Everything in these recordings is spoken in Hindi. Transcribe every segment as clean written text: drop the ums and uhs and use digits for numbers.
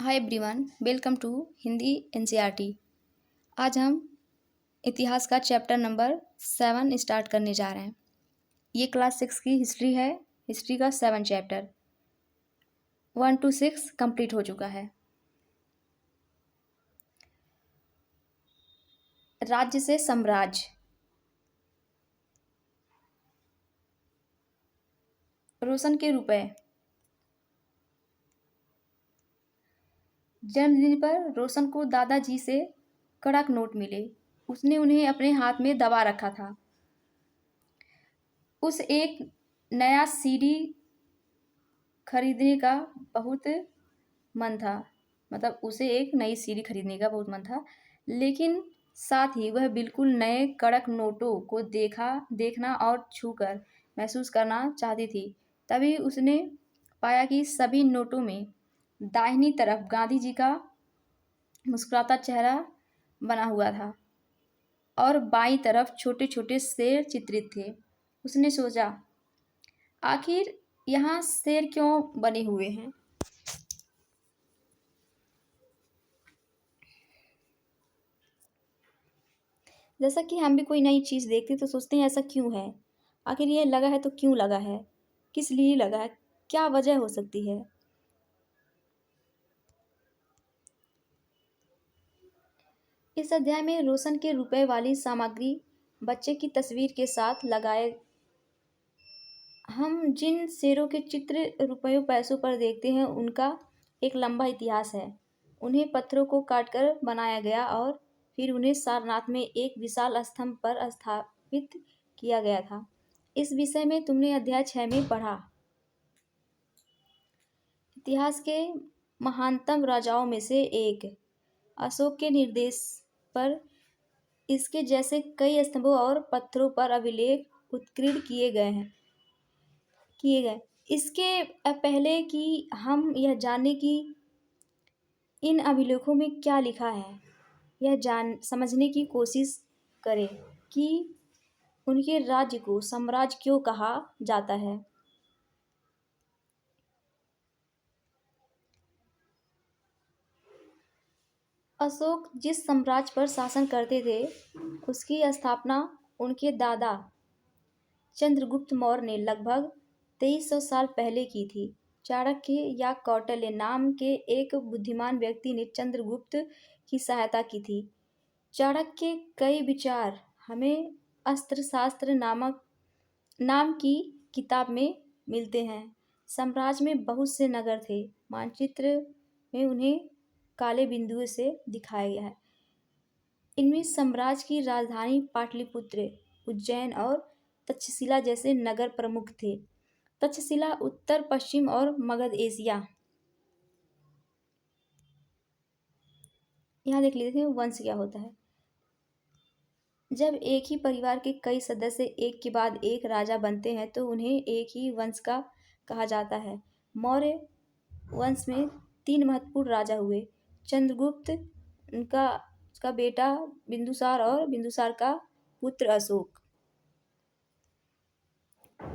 Hi everyone, welcome to Hindi NCERT. आज हम इतिहास का चैप्टर नंबर 7 स्टार्ट करने जा रहे हैं। ये क्लास 6 की हिस्ट्री है। हिस्ट्री का 7 चैप्टर 1 to 6 कंप्लीट हो चुका है। राज्य से साम्राज्य। रोशन के रुपए। जन्मदिन पर रोशन को दादाजी से कड़क नोट मिले। उसने उन्हें अपने हाथ में दबा रखा था। उस एक नया सीडी खरीदने का बहुत मन था। मतलब उसे एक नई सीडी खरीदने का बहुत मन था, लेकिन साथ ही वह बिल्कुल नए कड़क नोटों को देखना और छूकर महसूस करना चाहती थी। तभी उसने पाया कि सभी नोटों में दाहिनी तरफ गांधी जी का मुस्कुराता चेहरा बना हुआ था और बाईं तरफ छोटे छोटे शेर चित्रित थे। उसने सोचा, आखिर यहाँ शेर क्यों बने हुए हैं? जैसा कि हम भी कोई नई चीज़ देखते तो सोचते हैं ऐसा क्यों है, आखिर ये लगा है तो क्यों लगा है, किस लिए लगा है, क्या वजह हो सकती है। इस अध्याय में रोशन के रुपए वाली सामग्री बच्चे की तस्वीर के साथ लगाए। हम जिन शेरों के चित्र रुपयों पैसों पर देखते हैं उनका एक लंबा इतिहास है। उन्हें पत्थरों को काटकर बनाया गया और फिर उन्हें सारनाथ में एक विशाल स्तंभ पर स्थापित किया गया था। इस विषय में तुमने अध्याय 6 में पढ़ा। इतिहास के महानतम राजाओं में से एक अशोक के निर्देश पर इसके जैसे कई स्तंभों और पत्थरों पर अभिलेख उत्कीर्ण किए गए। इसके पहले कि हम यह जाने कि इन अभिलेखों में क्या लिखा है, यह समझने की कोशिश करें कि उनके राज्य को साम्राज्य क्यों कहा जाता है। अशोक जिस साम्राज्य पर शासन करते थे उसकी स्थापना उनके दादा चंद्रगुप्त मौर्य ने लगभग 2300 साल पहले की थी। चाणक्य या कौटिल्य नाम के एक बुद्धिमान व्यक्ति ने चंद्रगुप्त की सहायता की थी। चाणक्य के कई विचार हमें अस्त्रशास्त्र नाम की किताब में मिलते हैं। साम्राज्य में बहुत से नगर थे। मानचित्र में उन्हें काले बिंदुओं से दिखाया गया है। इनमें साम्राज्य की राजधानी पाटलिपुत्र, उज्जैन और तक्षशिला जैसे नगर प्रमुख थे। तक्षशिला उत्तर पश्चिम और मगध एशिया। यहाँ देख लेते हैं वंश क्या होता है। जब एक ही परिवार के कई सदस्य एक के बाद एक राजा बनते हैं तो उन्हें एक ही वंश का कहा जाता है। मौर्य वंश में 3 महत्वपूर्ण राजा हुए। चंद्रगुप्त, उनका उसका बेटा बिंदुसार और बिंदुसार का पुत्र अशोक।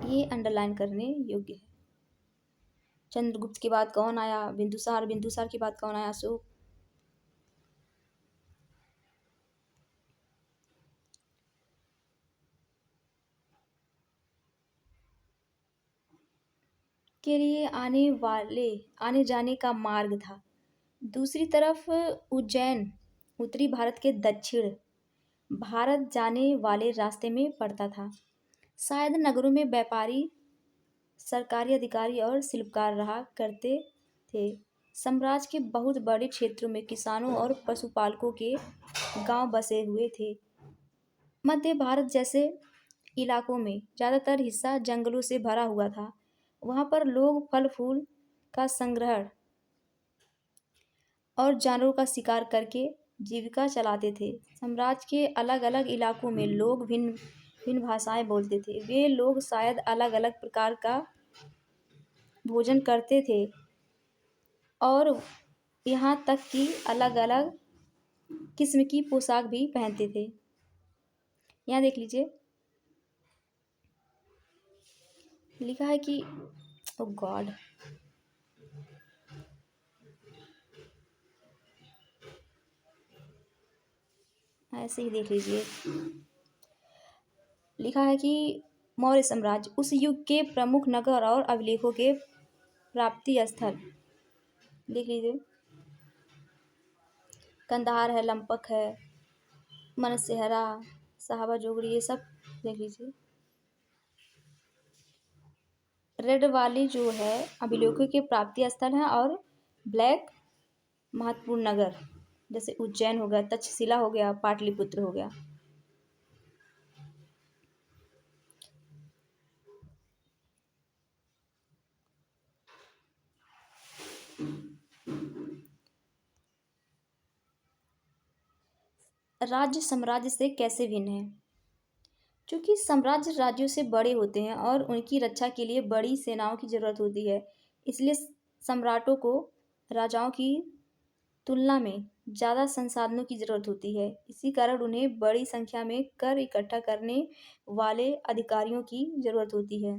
ये अंडरलाइन करने योग्य है। चंद्रगुप्त के बाद कौन आया? बिंदुसार। बिंदुसार के बाद कौन आया? अशोक। के लिए आने जाने का मार्ग था। दूसरी तरफ उज्जैन उत्तरी भारत के दक्षिण भारत जाने वाले रास्ते में पड़ता था। शायद नगरों में व्यापारी, सरकारी अधिकारी और शिल्पकार रहा करते थे। साम्राज्य के बहुत बड़े क्षेत्रों में किसानों और पशुपालकों के गांव बसे हुए थे। मध्य भारत जैसे इलाकों में ज़्यादातर हिस्सा जंगलों से भरा हुआ था। वहाँ पर लोग फल फूल का संग्रहण और जानवरों का शिकार करके जीविका चलाते थे। साम्राज्य के अलग अलग इलाकों में लोग भिन्न भिन्न भाषाएं बोलते थे। वे लोग शायद अलग अलग प्रकार का भोजन करते थे और यहाँ तक कि अलग अलग किस्म की पोशाक भी पहनते थे। यहाँ देख लीजिए, लिखा है कि ओ गॉड, ऐसे ही देख लीजिए। लिखा है कि मौर्य साम्राज्य उस युग के प्रमुख नगर और अभिलेखों के प्राप्ति स्थल। देख लीजिए, कंधार है, लंपक है, मनसेहरा, साहबा जोगड़ी, ये सब देख लीजिए। रेड वाली जो है अभिलेखों के प्राप्ति स्थल है, और ब्लैक महत्वपूर्ण नगर जैसे उज्जैन हो गया, तक्षशिला हो गया, पाटलिपुत्र हो गया। राज्य साम्राज्य से कैसे भिन्न है? क्योंकि साम्राज्य राज्यों से बड़े होते हैं और उनकी रक्षा के लिए बड़ी सेनाओं की जरूरत होती है, इसलिए सम्राटों को राजाओं की तुलना में ज़्यादा संसाधनों की जरूरत होती है। इसी कारण उन्हें बड़ी संख्या में कर इकट्ठा करने वाले अधिकारियों की जरूरत होती है।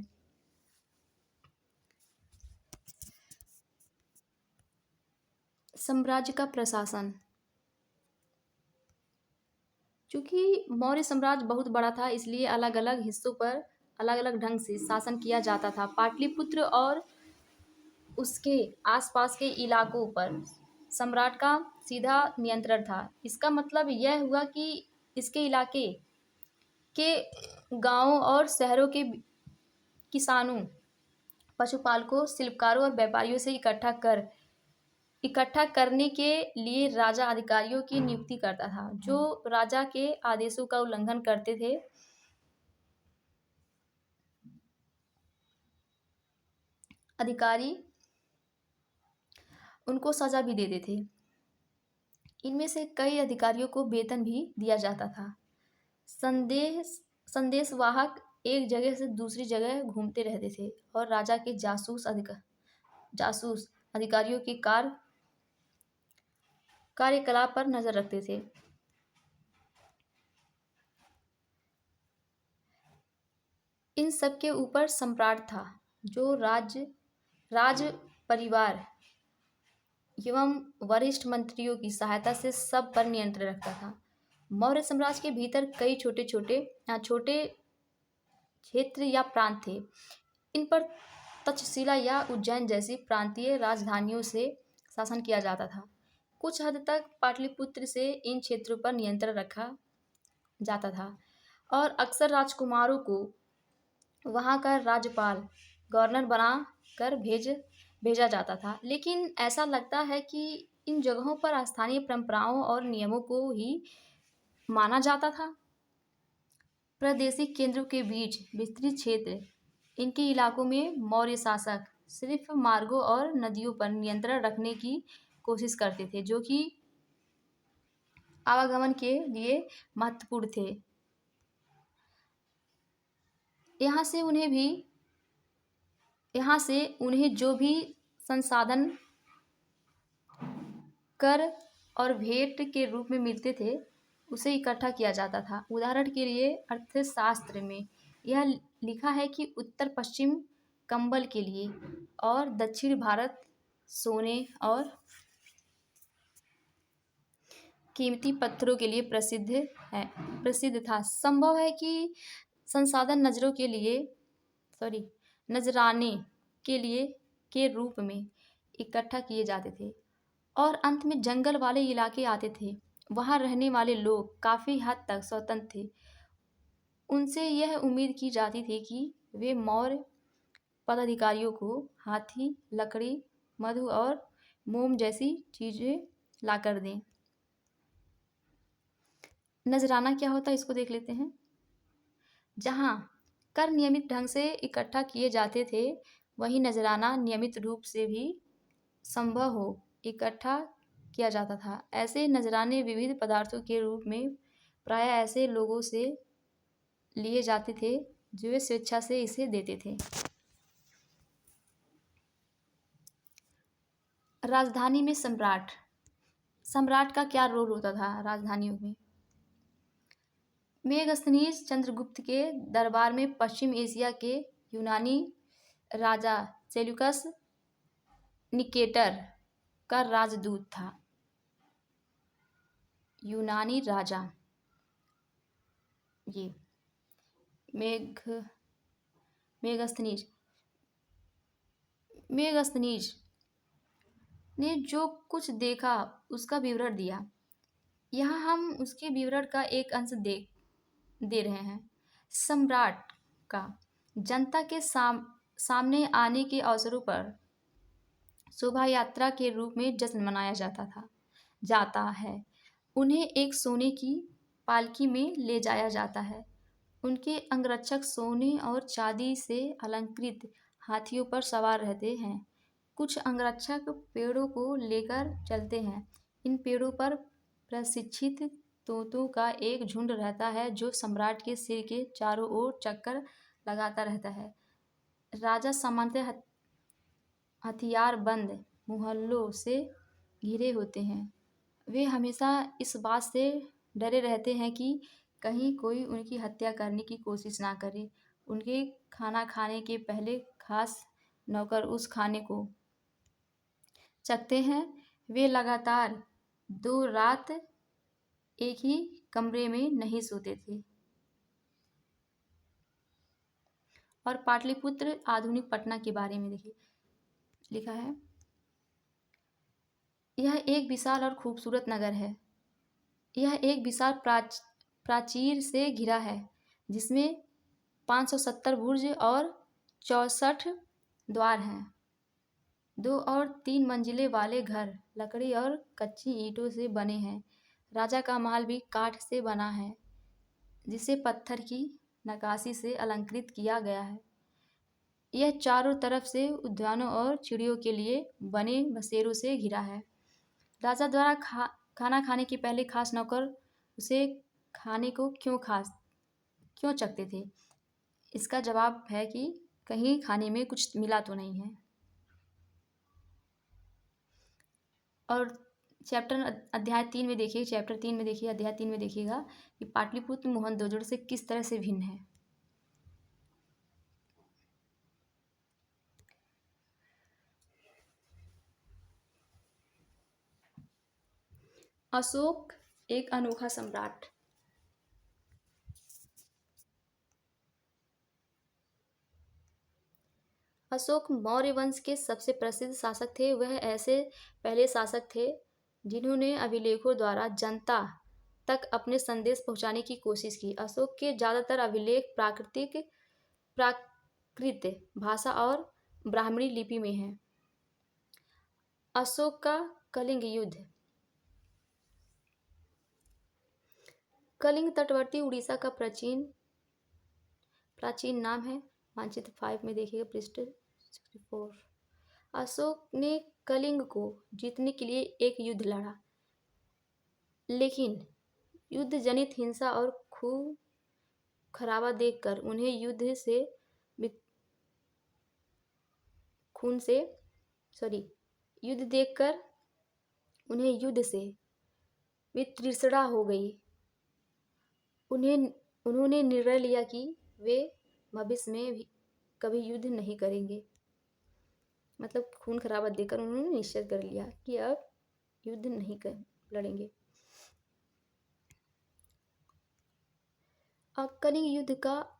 साम्राज्य का प्रशासन। क्योंकि मौर्य साम्राज्य बहुत बड़ा था, इसलिए अलग अलग हिस्सों पर अलग अलग ढंग से शासन किया जाता था। पाटलिपुत्र और उसके आसपास के इलाकों पर सम्राट का सीधा नियंत्रण था। इसका मतलब यह हुआ कि इसके इलाके के गांवों और शहरों के किसानों, पशुपालकों, शिल्पकारों और व्यापारियों से इकट्ठा करने के लिए राजा अधिकारियों की नियुक्ति करता था, जो राजा के आदेशों का उल्लंघन करते थे। अधिकारी उनको सजा भी देते थे। इनमें से कई अधिकारियों को वेतन भी दिया जाता था। संदेशवाहक एक जगह से दूसरी जगह घूमते रहते थे और राजा के जासूस अधिकारियों के कार्यकलाप पर नजर रखते थे। इन सब के ऊपर सम्राट था, जो राज परिवार एवं वरिष्ठ मंत्रियों की सहायता से सब पर नियंत्रण रखता था। मौर्य साम्राज्य के भीतर कई छोटे क्षेत्र या प्रांत थे। इन पर तक्षशिला या उज्जैन जैसी प्रांतीय राजधानियों से शासन किया जाता था। कुछ हद तक पाटलिपुत्र से इन क्षेत्रों पर नियंत्रण रखा जाता था और अक्सर राजकुमारों को वहाँ का राज्यपाल, गवर्नर बना कर भेजा जाता था। लेकिन ऐसा लगता है कि इन जगहों पर स्थानीय परंपराओं और नियमों को ही माना जाता था। प्रादेशिक केंद्रों के बीच विस्तृत क्षेत्र, इनके इलाकों में मौर्य शासक सिर्फ मार्गों और नदियों पर नियंत्रण रखने की कोशिश करते थे, जो कि आवागमन के लिए महत्वपूर्ण थे। यहाँ से उन्हें जो भी संसाधन कर और भेंट के रूप में मिलते थे, उसे इकट्ठा किया जाता था। उदाहरण के लिए अर्थशास्त्र में यह लिखा है कि उत्तर पश्चिम कंबल के लिए और दक्षिण भारत सोने और कीमती पत्थरों के लिए प्रसिद्ध था। संभव है कि संसाधन नजराने के लिए के रूप में इकट्ठा किए जाते थे और अंत में जंगल वाले इलाके आते थे। वहाँ रहने वाले लोग काफ़ी हद तक स्वतंत्र थे। उनसे यह उम्मीद की जाती थी कि वे मौर्य पदाधिकारियों को हाथी, लकड़ी, मधु और मोम जैसी चीज़ें लाकर दें। नजराना क्या होता है, इसको देख लेते हैं। जहाँ कर नियमित ढंग से इकट्ठा किए जाते थे, वहीं नजराना नियमित रूप से भी संभव हो इकट्ठा किया जाता था। ऐसे नजराने विविध पदार्थों के रूप में प्रायः ऐसे लोगों से लिए जाते थे जो वे स्वेच्छा से इसे देते थे। राजधानी में सम्राट का क्या रोल होता था राजधानियों में? मेगस्थनीज चंद्रगुप्त के दरबार में पश्चिम एशिया के यूनानी राजा सेल्यूकस निकेटर का राजदूत था। यूनानी राजा ये मेघ मेगस्थनीज मेगस्थनीज ने जो कुछ देखा उसका विवरण दिया। यहाँ हम उसके विवरण का एक अंश दे रहे हैं। सम्राट का जनता के सामने आने के अवसरों पर शोभा यात्रा के रूप में जश्न मनाया जाता है। उन्हें एक सोने की पालकी में ले जाया जाता है। उनके अंगरक्षक सोने और चांदी से अलंकृत हाथियों पर सवार रहते हैं। कुछ अंगरक्षक पेड़ों को लेकर चलते हैं। इन पेड़ों पर प्रशिक्षित तोतों का एक झुंड रहता है जो सम्राट के सिर के चारों ओर चक्कर लगाता रहता है। राजा सामान्यतः हथियारबंद मोहल्लों से घिरे होते हैं। वे हमेशा इस बात से डरे रहते हैं कि कहीं कोई उनकी हत्या करने की कोशिश ना करे। उनके खाना खाने के पहले खास नौकर उस खाने को चखते हैं। वे लगातार 2 रात एक ही कमरे में नहीं सोते थे। और पाटलिपुत्र आधुनिक पटना के बारे में देखिए, लिखा है, यह एक विशाल और खूबसूरत नगर है। यह एक विशाल प्राचीर से घिरा है जिसमें 570 बुर्ज और 64 द्वार हैं। 2 और 3 मंजिले वाले घर लकड़ी और कच्ची ईंटों से बने हैं। राजा का महल भी काठ से बना है जिसे पत्थर की नक्काशी से अलंकृत किया गया है। यह चारों तरफ से उद्यानों और चिड़ियों के लिए बने बसेरों से घिरा है। राजा द्वारा खाना खाने के पहले खास नौकर उसे खाने को क्यों चखते थे? इसका जवाब है कि कहीं खाने में कुछ मिला तो नहीं है। और अध्याय 3 में देखिए, चैप्टर 3 में देखिए, अध्याय 3 में देखिएगा कि पाटलिपुत्र मोहनजोदड़ो से किस तरह से भिन्न है। अशोक एक अनोखा सम्राट। अशोक मौर्य वंश के सबसे प्रसिद्ध शासक थे। वह ऐसे पहले शासक थे जिन्होंने अभिलेखों द्वारा जनता तक अपने संदेश पहुंचाने की कोशिश की। अशोक के ज़्यादातर अभिलेख प्राकृत भाषा और ब्राह्मणी लिपि में हैं। अशोक का कलिंग युद्ध। कलिंग तटवर्ती उड़ीसा का प्राचीन नाम है। मानचित्र 5 में देखिएगा, पृष्ठ 64। अशोक ने कलिंग को जीतने के लिए एक युद्ध लड़ा, लेकिन युद्ध जनित हिंसा और खून खराबा देखकर उन्हें युद्ध से वितृष्णा हो गई। उन्होंने निर्णय लिया कि वे भविष्य में भी कभी युद्ध नहीं करेंगे। मतलब खून खराबा देखकर उन्होंने निश्चय कर लिया कि अब युद्ध नहीं लड़ेंगे। अब कलिंग युद्ध का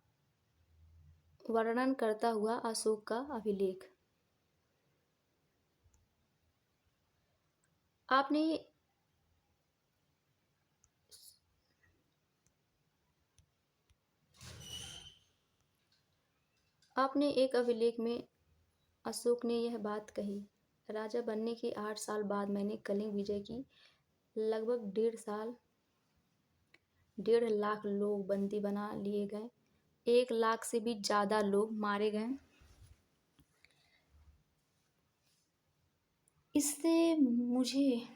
वर्णन करता हुआ अशोक का अभिलेख। आपने एक अभिलेख में अशोक ने यह बात कही, राजा बनने के 8 साल बाद मैंने कलिंग विजय की। लगभग 1.5 लाख लोग बंदी बना लिए गए। 1 लाख से भी ज़्यादा लोग मारे गए। इससे मुझे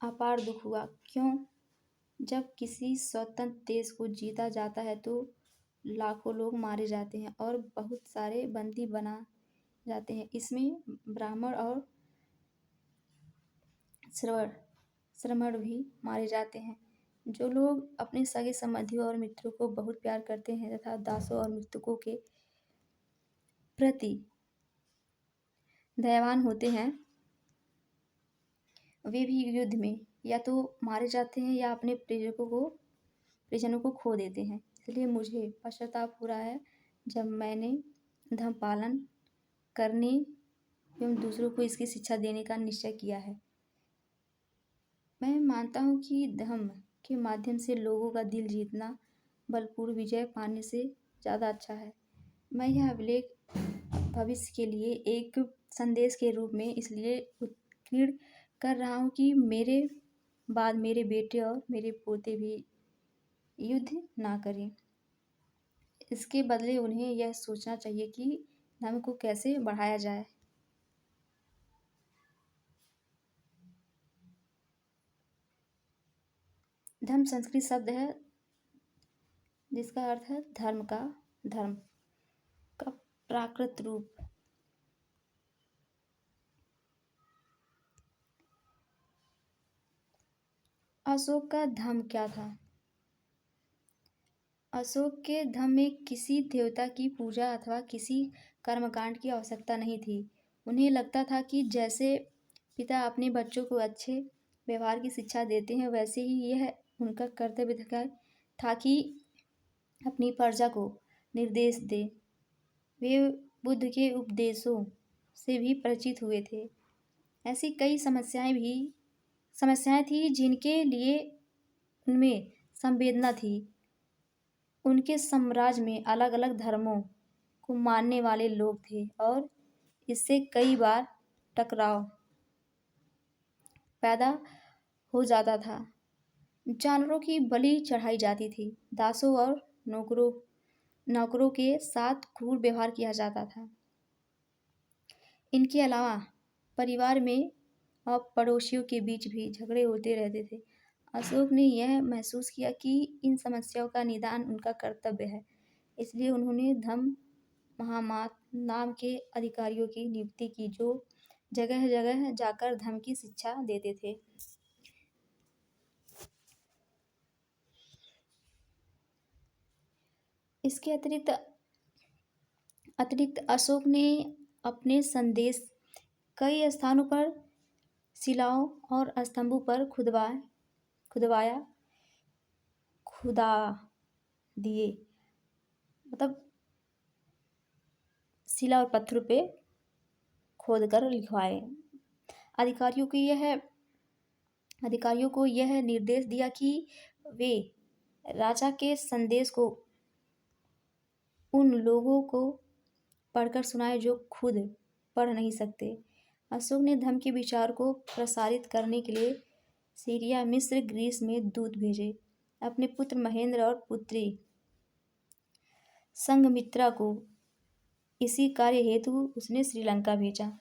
अपार दुख हुआ। क्यों? जब किसी स्वतंत्र देश को जीता जाता है तो लाखों लोग मारे जाते हैं और बहुत सारे बंदी बना जाते हैं। इसमें ब्राह्मण और श्रमण भी मारे जाते हैं। जो लोग अपने सगे संबंधियों और मित्रों को बहुत प्यार करते हैं तथा दासों और मृतकों के प्रति दयावान होते हैं, वे भी युद्ध में या तो मारे जाते हैं या अपने परिजनों को खो देते हैं। इसलिए मुझे पश्चाताप हो रहा है जब मैंने धर्म पालन करने एवं दूसरों को इसकी शिक्षा देने का निश्चय किया है। मैं मानता हूँ कि धर्म के माध्यम से लोगों का दिल जीतना बलपूर्ण विजय पाने से ज़्यादा अच्छा है। मैं यह अभिलेख भविष्य के लिए एक संदेश के रूप में इसलिए उत्कीर्ण कर रहा हूँ कि मेरे बाद मेरे बेटे और मेरे पोते भी युद्ध ना करें। इसके बदले उन्हें यह सोचना चाहिए कि धर्म को कैसे बढ़ाया जाए। धर्म संस्कृत शब्द है जिसका अर्थ है धर्म का प्राकृत रूप। अशोक का धर्म क्या था? अशोक के धर्म में किसी देवता की पूजा अथवा किसी कर्मकांड की आवश्यकता नहीं थी। उन्हें लगता था कि जैसे पिता अपने बच्चों को अच्छे व्यवहार की शिक्षा देते हैं, वैसे ही यह उनका कर्तव्य था कि अपनी प्रजा को निर्देश दे। वे बुद्ध के उपदेशों से भी परिचित हुए थे। ऐसी कई समस्याएं थी जिनके लिए उनमें संवेदना थी। उनके साम्राज्य में अलग अलग धर्मों को मानने वाले लोग थे और इससे कई बार टकराव पैदा हो जाता था। जानवरों की बलि चढ़ाई जाती थी। दासों और नौकरों के साथ क्रूर व्यवहार किया जाता था। इनके अलावा परिवार में और पड़ोसियों के बीच भी झगड़े होते रहते थे। अशोक ने यह महसूस किया कि इन समस्याओं का निदान उनका कर्तव्य है। इसलिए उन्होंने धम्म महामात नाम के अधिकारियों की नियुक्ति की जो जगह जगह जाकर धर्म की शिक्षा देते थे। इसके अतिरिक्त अशोक ने अपने संदेश कई स्थानों पर शिलाओं और स्तंभों पर खुदा दिए, मतलब शिला और पत्थरों पे खोद कर लिखवाए। अधिकारियों को यह निर्देश दिया कि वे राजा के संदेश को उन लोगों को पढ़कर सुनाए जो खुद पढ़ नहीं सकते। अशोक ने धर्म के विचार को प्रसारित करने के लिए सीरिया, मिस्र, ग्रीस में दूत भेजे। अपने पुत्र महेंद्र और पुत्री संघमित्रा को इसी कार्य हेतु उसने श्रीलंका भेजा।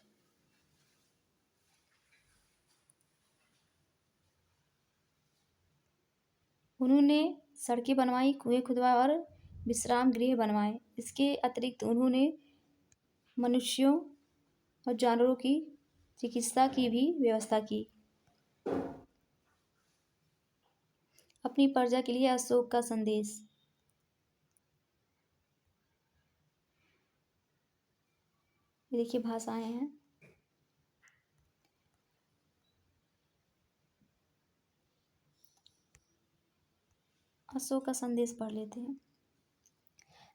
उन्होंने सड़कें बनवाई, कुएं खुदवाए और विश्राम गृह बनवाए। इसके अतिरिक्त उन्होंने मनुष्यों और जानवरों की चिकित्सा की भी व्यवस्था की। अपनी प्रजा के लिए अशोक का संदेश। ये देखिए भाषाएं हैं। अशोक का संदेश पढ़ लेते हैं।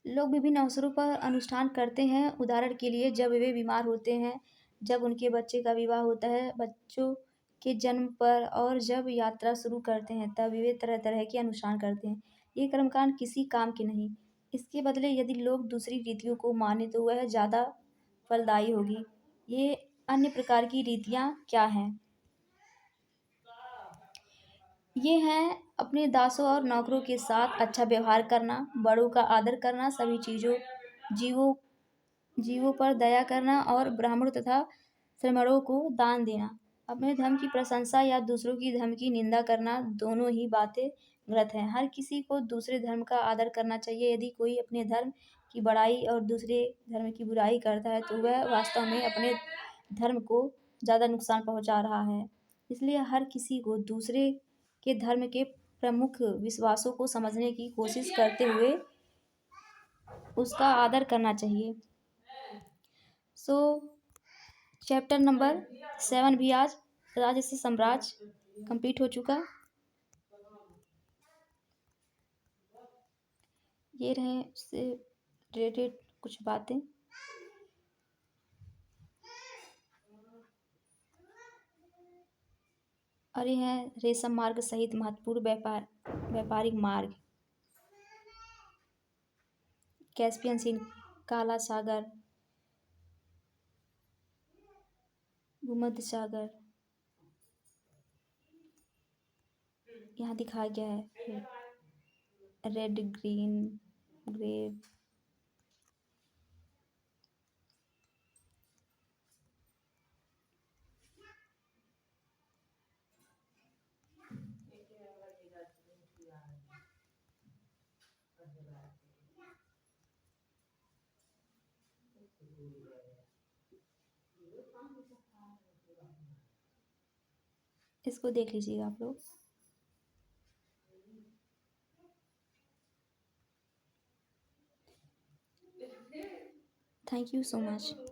लोग विभिन्न अवसरों पर अनुष्ठान करते हैं। उदाहरण के लिए जब वे बीमार होते हैं, जब उनके बच्चे का विवाह होता है, बच्चों के जन्म पर और जब यात्रा शुरू करते हैं, तब वे तरह तरह के अनुष्ठान करते हैं। ये कर्मकांड किसी काम के नहीं। इसके बदले यदि लोग दूसरी रीतियों को माने तो वह ज़्यादा फलदायी होगी। ये अन्य प्रकार की रीतियाँ क्या हैं? ये हैं अपने दासों और नौकरों के साथ अच्छा व्यवहार करना, बड़ों का आदर करना, सभी जीवों पर दया करना और ब्राह्मणों तथा श्रमणों को दान देना। अपने धर्म की प्रशंसा या दूसरों की धर्म की निंदा करना, दोनों ही बातें गलत हैं। हर किसी को दूसरे धर्म का आदर करना चाहिए। यदि कोई अपने धर्म की बड़ाई और दूसरे धर्म की बुराई करता है तो वह वास्तव में अपने धर्म को ज़्यादा नुकसान पहुंचा रहा है। इसलिए हर किसी को दूसरे के धर्म के प्रमुख विश्वासों को समझने की कोशिश करते हुए उसका आदर करना चाहिए। चैप्टर नंबर 7 भी आज राजसी साम्राज्य कंप्लीट हो चुका। ये रहे उससे रिलेटेड कुछ बातें। और ये है रेशम मार्ग सहित महत्वपूर्ण व्यापारिक मार्ग। कैस्पियन सी, काला सागर, भूमध्य सागर यहाँ दिखाया गया है। Red, green, grey. इसको देख लीजिएगा आप लोग। Thank you so much.